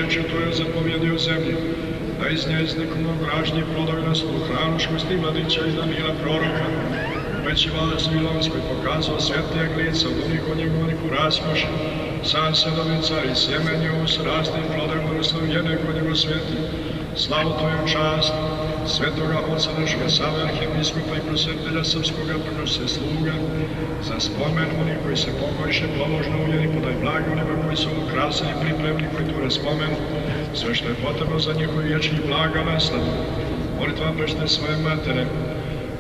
riječi Tvoju zapovjedio zemlji, da iz nje izniku mnogoražnji plodovi na svu hranuškosti mladića i Danila proroka, već i Valas Vilonskoj pokazao svjetlijeg lica od onih od njegovnih u raskoši, sam sedovni car i sjemenje s raznim plodovima uslovljene kod njegov sveti, slavu Tvoju čast, svetoga Otca našega Save, arhijepiskopa i prosvjetelja srpskoga, prinose sluga, za spomen onih koji se pokoriše pomožno uvjeri, podaj blagi onima koji su ukraseni i pripremni koji tu spomen, sve što je potrebno za njihov vječni blaga nastavu. Molitva prešte svoje matere,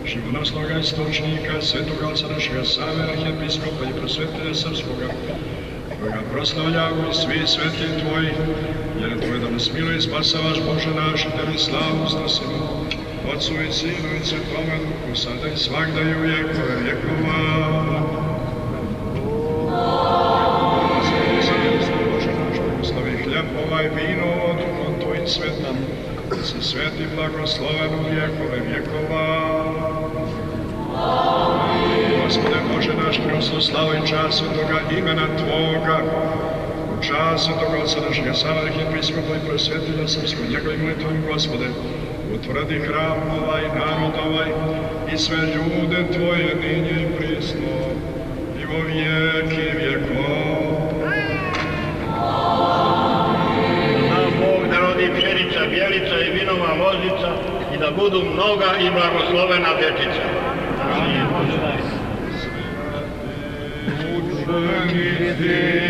živonosloga istočnika, svetoga Otca našega Save, arhijepiskopa i prosvjetelja srpskoga, kojega proslavljamo i svi sveti Tvoji, jer je Tvoj da nas miluje i spasavaš, Bože naš, i Tebi slavu uznosimo, Otcu i Sinu i Svetome Duhu, sada i svagda i u vjekove vjekova. Bože naš, blagoslovi hljeb ovaj vino, Duhom Tvojim svetom, da se sveti blagosloven u vjekove vjekova. Gospode Bože naš, preoslo slavu i čast svetoga imena Tvoga, u čast svetoga Otca našega Sava, arhijepiskopa i prosvjetelja srpskog, njegovim molitvom, Gospode, utvrdi hram ovaj, narod ovaj i sve ljude Tvoje, ninje i prisno, i vo vijeki vjekov. Da Bog da rodi pšenica, bjelica i vinova lozica i da budu mnoga i blagoslovena dečica. Amin. Učeniti